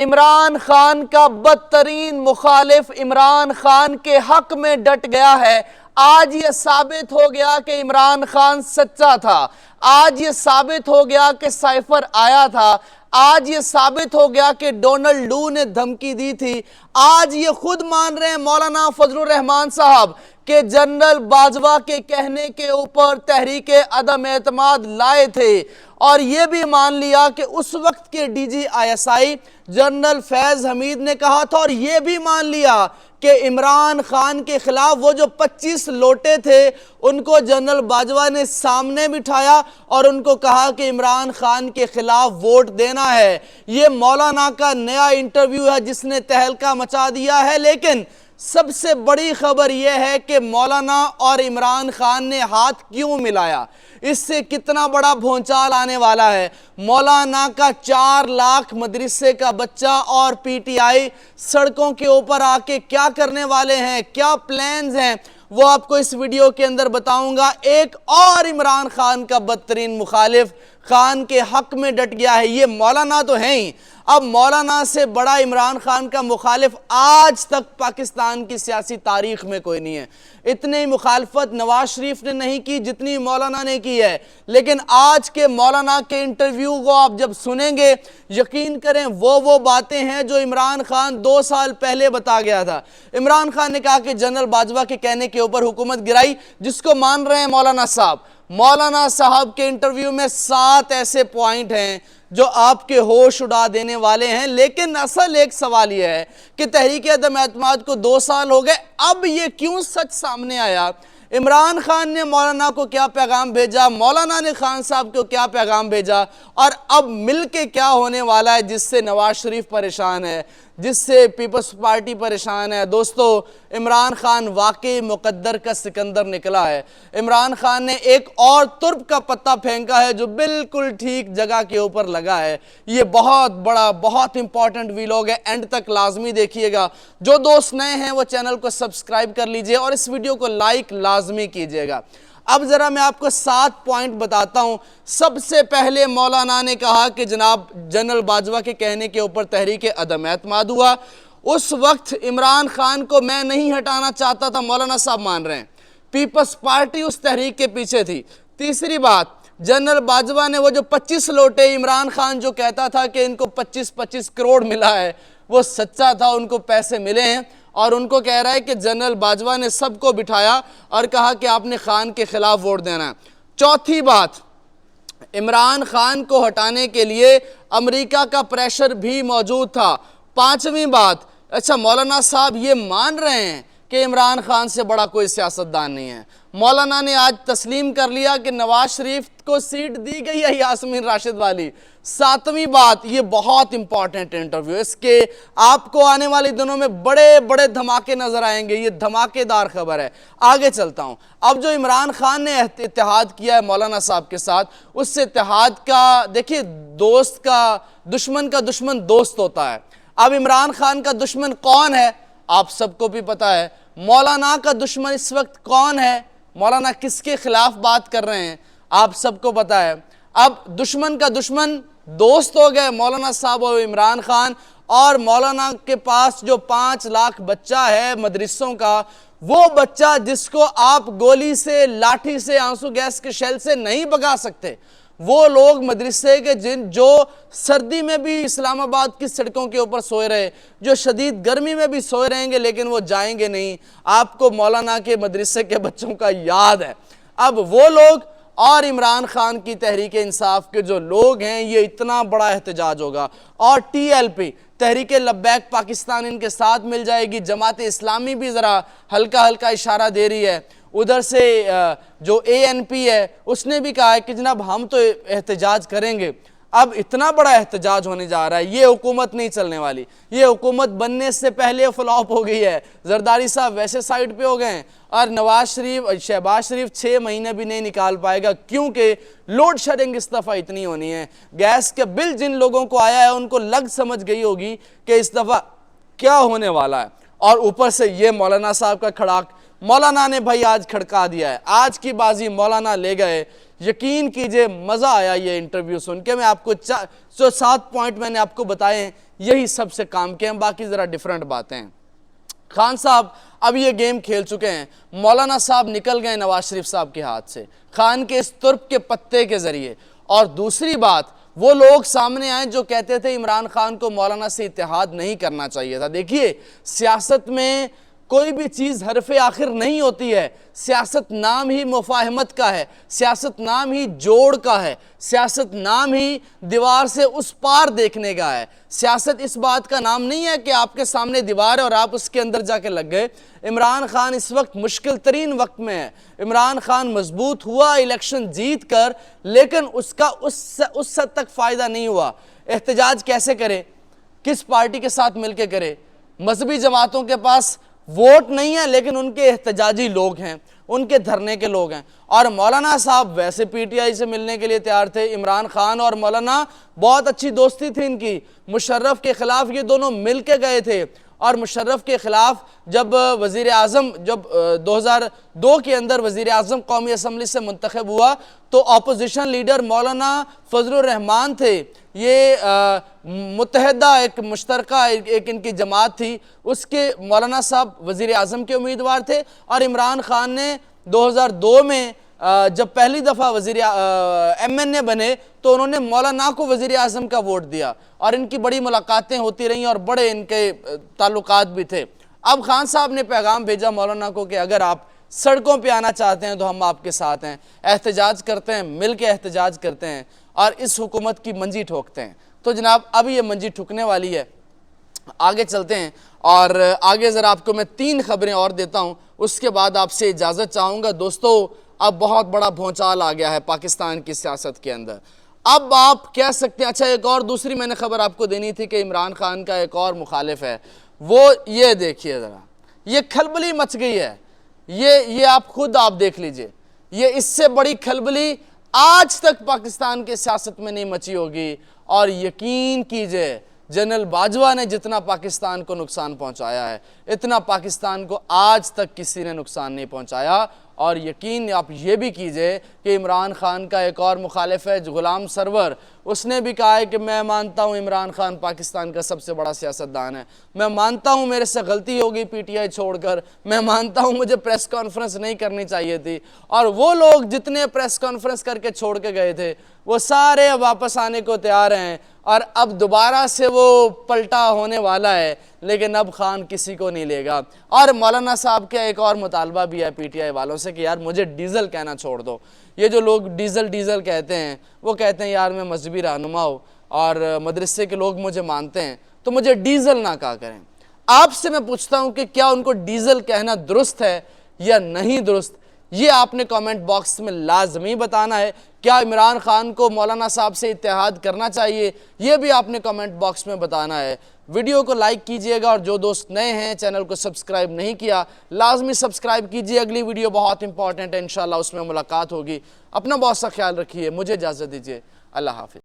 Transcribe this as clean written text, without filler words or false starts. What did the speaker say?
इमरान खान का बदतरीन मुखालिफ इमरान खान के हक में डट गया है। आज ये साबित हो गया कि इमरान खान सच्चा था। आज ये साबित हो गया कि साइफर आया था। आज ये साबित हो गया कि डोनाल्ड लू ने धमकी दी थी। आज ये खुद मान रहे हैं मौलाना फजलुर रहमान साहब कि जनरल बाजवा के कहने के ऊपर तहरीक अदम एतमाद लाए थे, और यह भी मान लिया कि उस वक्त के DGI जनरल फैज हमीद ने कहा था, और यह भी मान लिया कि इमरान खान के खिलाफ वो जो 25 लोटे थे उनको जनरल बाजवा ने सामने बिठाया और उनको कहा कि इमरान खान के खिलाफ वोट देना है। ये मौलाना का नया इंटरव्यू है जिसने तहलका मचा दिया है। लेकिन सबसे बड़ी खबर यह है कि मौलाना और इमरान खान ने हाथ क्यों मिलाया, इससे कितना बड़ा भौचाल आने वाला है। मौलाना का 4 लाख मदरसे का बच्चा और PTI सड़कों के ऊपर आके क्या करने वाले हैं, क्या प्लान्स हैं, वो आपको इस वीडियो के अंदर बताऊंगा। एक और इमरान खान का बदतरीन मुखालिफ खान के हक में डट गया है। ये मौलाना तो है ही, अब मौलाना से बड़ा इमरान खान का मुखालिफ आज तक पाकिस्तान की सियासी तारीख में कोई नहीं है। इतनी मुखालफत नवाज शरीफ ने नहीं की जितनी मौलाना ने की है। लेकिन आज के मौलाना के इंटरव्यू को आप जब सुनेंगे, यकीन करें वो बातें हैं जो इमरान खान 2 साल पहले बता गया था। इमरान खान ने कहा कि जनरल बाजवा के कहने के ऊपर हुकूमत गिराई, जिसको मान रहे हैं मौलाना साहब। मौलाना साहब के इंटरव्यू में 7 ऐसे पॉइंट हैं जो आपके होश उड़ा देने वाले हैं। लेकिन असल एक सवाल यह है कि तहरीक अदम एतमाद को 2 साल हो गए, अब ये क्यों सच सामने आया? इमरान खान ने मौलाना को क्या पैगाम भेजा, मौलाना ने खान साहब को क्या पैगाम भेजा, और अब मिलके क्या होने वाला है जिससे नवाज शरीफ परेशान है, जिससे पीपल्स पार्टी परेशान है? दोस्तों, इमरान खान वाकई मुकद्दर का सिकंदर निकला है। इमरान खान ने एक और तुर्क का पत्ता फेंका है जो बिल्कुल ठीक जगह के ऊपर लगा है। ये बहुत बड़ा, बहुत इंपॉर्टेंट वीलॉग है, एंड तक लाजमी देखिएगा। जो दोस्त नए हैं वो चैनल को सब्सक्राइब कर लीजिए और इस वीडियो को लाइक लाजमी कीजिएगा। अब जरा मैं आपको 7 पॉइंट बताता हूं। सबसे पहले मौलाना ने कहा कि जनाब जनरल बाजवा के कहने के ऊपर तहरीक अदम एतमाद हुआ। उस वक्त इमरान खान को मैं नहीं हटाना चाहता था, मौलाना साहब मान रहे हैं। पीपल्स पार्टी उस तहरीक के पीछे थी। तीसरी बात, जनरल बाजवा ने वो जो 25 लोटे, इमरान खान जो कहता था कि इनको 25-25 करोड़ मिला है, वो सच्चा था, उनको पैसे मिले हैं। और उनको कह रहा है कि जनरल बाजवा ने सबको बिठाया और कहा कि आपने खान के खिलाफ वोट देना है। चौथी बात, इमरान खान को हटाने के लिए अमेरिका का प्रेशर भी मौजूद था। पांचवी बात, अच्छा मौलाना साहब ये मान रहे हैं कि इमरान खान से बड़ा कोई सियासतदान नहीं है। मौलाना ने आज तस्लीम कर लिया कि नवाज शरीफ को सीट दी गई है यास्मीन राशिद वाली। सातवीं बात, ये बहुत इंपॉर्टेंट इंटरव्यू, इसके आपको आने वाले दिनों में बड़े बड़े धमाके नजर आएंगे। ये धमाकेदार खबर है। आगे चलता हूं। अब जो इमरान खान ने इत्तेहाद किया है मौलाना साहब के साथ, उस इत्तेहाद का देखिए, दोस्त का दुश्मन दोस्त होता है। अब इमरान खान का दुश्मन कौन है आप सबको भी पता है। मौलाना का दुश्मन इस वक्त कौन है, मौलाना किसके खिलाफ बात कर रहे हैं, आप सबको पता है। अब दुश्मन का दुश्मन दोस्त हो गए मौलाना साहब और इमरान खान। और मौलाना के पास जो 5 लाख बच्चा है मदरसों का, वो बच्चा जिसको आप गोली से, लाठी से, आंसू गैस के शेल से नहीं भगा सकते, वो लोग मदरसे के जो सर्दी में भी इस्लामाबाद की सड़कों के ऊपर सोए रहे, जो शदीद गर्मी में भी सोए रहेंगे, लेकिन वो जाएंगे नहीं। आपको मौलाना के मदरसे के बच्चों का याद है। अब वो लोग और इमरान खान की तहरीक इंसाफ के जो लोग हैं, ये इतना बड़ा एहतजाज होगा। और TLP तहरीक लब्बैक पाकिस्तान इनके साथ मिल जाएगी। जमात इस्लामी भी ज़रा हल्का हल्का इशारा दे रही है। उधर से जो ANP है उसने भी कहा है कि जनाब हम तो एहतजाज करेंगे। अब इतना बड़ा एहतजाज होने जा रहा है, ये हुकूमत नहीं चलने वाली। ये हुकूमत बनने से पहले फ्लॉप हो गई है। जरदारी साहब वैसे साइड पे हो गए हैं, और शहबाज शरीफ 6 महीने भी नहीं निकाल पाएगा, क्योंकि लोड शेडिंग इस दफ़ा इतनी होनी है। गैस का बिल जिन लोगों को आया है उनको लग समझ गई होगी कि इस दफ़ा क्या होने वाला है। और ऊपर से ये मौलाना साहब का खड़ाक, मौलाना ने भाई आज खड़का दिया है। आज की बाजी मौलाना ले गए। यकीन कीजिए मज़ा आया ये इंटरव्यू सुन के। मैं आपको जो 7 पॉइंट मैंने आपको बताए हैं यही सबसे काम के हैं, बाकी ज़रा डिफरेंट बातें हैं। खान साहब अब ये गेम खेल चुके हैं, मौलाना साहब निकल गए नवाज शरीफ साहब के हाथ से खान के इस तुर्क के पत्ते के ज़रिए। और दूसरी बात, वो लोग सामने आए जो कहते थे इमरान खान को मौलाना से इत्तेहाद नहीं करना चाहिए था। देखिए, सियासत में कोई भी चीज़ हरफ़े आखिर नहीं होती है। सियासत नाम ही मुफाहमत का है, सियासत नाम ही जोड़ का है, सियासत नाम ही दीवार से उस पार देखने का है। सियासत इस बात का नाम नहीं है कि आपके सामने दीवार है और आप उसके अंदर जाके लग गए। इमरान खान इस वक्त मुश्किल तरीन वक्त में है। इमरान खान मजबूत हुआ इलेक्शन जीत कर, लेकिन उसका उस हद तक फ़ायदा नहीं हुआ। एहतजाज कैसे करे, किस पार्टी के साथ मिलकर करे? मजहबी जमातों के पास वोट नहीं है, लेकिन उनके एहतजाजी लोग हैं, उनके धरने के लोग हैं। और मौलाना साहब वैसे पीटीआई से मिलने के लिए तैयार थे। इमरान खान और मौलाना बहुत अच्छी दोस्ती थी इनकी। मुशर्रफ के खिलाफ ये दोनों मिल के गए थे, और मुशर्रफ के खिलाफ जब वज़ीर आज़म 2002 के अंदर वज़ीर आज़म कौमी असम्बली से मुंतखब हुआ तो अपोजिशन लीडर मौलाना फजलुर रहमान थे। ये मुत्तहदा एक मुश्तरका एक इनकी जमात थी, उसके मौलाना साहब वज़ीर आज़म के उम्मीदवार थे। और इमरान खान ने 2002 में जब पहली दफ़ा MNA बने तो उन्होंने मौलाना को वज़ीर आज़म का वोट दिया, और इनकी बड़ी मुलाकातें होती रहीं और बड़े इनके ताल्लुकात भी थे। अब खान साहब ने पैगाम भेजा मौलाना को कि अगर आप सड़कों पे आना चाहते हैं तो हम आपके साथ हैं, एहतजाज करते हैं, मिल के एहतजाज करते हैं और इस हुकूमत की मंजी ठोकते हैं। तो जनाब अब ये मंजी ठुकने वाली है। आगे चलते हैं और आगे ज़रा आपको मैं 3 खबरें और देता हूँ, उसके बाद आपसे इजाज़त चाहूँगा। दोस्तों, अब बहुत बड़ा भौचाल आ गया है पाकिस्तान की सियासत के अंदर। अब आप कह सकते हैं, अच्छा एक और दूसरी मैंने खबर आपको देनी थी कि इमरान खान का एक और मुखालिफ है, वो ये देखिए ज़रा, ये खलबली मच गई है। ये आप खुद आप देख लीजिए, ये इससे बड़ी खलबली आज तक पाकिस्तान के सियासत में नहीं मची होगी। और यकीन कीजिए, जनरल बाजवा ने जितना पाकिस्तान को नुकसान पहुंचाया है, इतना पाकिस्तान को आज तक किसी ने नुकसान नहीं पहुंचाया। और यकीन आप ये भी कीजिए कि इमरान खान का एक और मुखालिफ है गुलाम सरवर, उसने भी कहा है कि मैं मानता हूँ इमरान खान पाकिस्तान का सबसे बड़ा सियासतदान है, मैं मानता हूँ मेरे से गलती होगी पीटीआई छोड़कर, मैं मानता हूँ मुझे प्रेस कॉन्फ्रेंस नहीं करनी चाहिए थी। और वो लोग जितने प्रेस कॉन्फ्रेंस करके छोड़ के गए थे वो सारे वापस आने को तैयार हैं, और अब दोबारा से वो पलटा होने वाला है, लेकिन अब खान किसी को नहीं लेगा। और मौलाना साहब का एक और मुतालबा भी है पीटीआई वालों से कि यार मुझे डीजल कहना छोड़ दो। ये जो लोग डीजल कहते हैं, वो कहते हैं यार मैं मजहबी रहनुमा हूँ और मदरसे के लोग मुझे मानते हैं, तो मुझे डीजल ना कहा करें। आपसे मैं पूछता हूँ कि क्या उनको डीजल कहना दुरुस्त है या नहीं दुरुस्त? ये आपने कमेंट बॉक्स में लाजमी बताना है। क्या इमरान खान को मौलाना साहब से इत्तेहाद करना चाहिए, ये भी आपने कमेंट बॉक्स में बताना है। वीडियो को लाइक कीजिएगा, और जो दोस्त नए हैं चैनल को सब्सक्राइब नहीं किया लाजमी सब्सक्राइब कीजिए। अगली वीडियो बहुत इंपॉर्टेंट है, इंशाल्लाह उसमें मुलाकात होगी। अपना बहुत सा ख्याल रखिए, मुझे इजाज़त दीजिए, अल्लाह हाफिज़।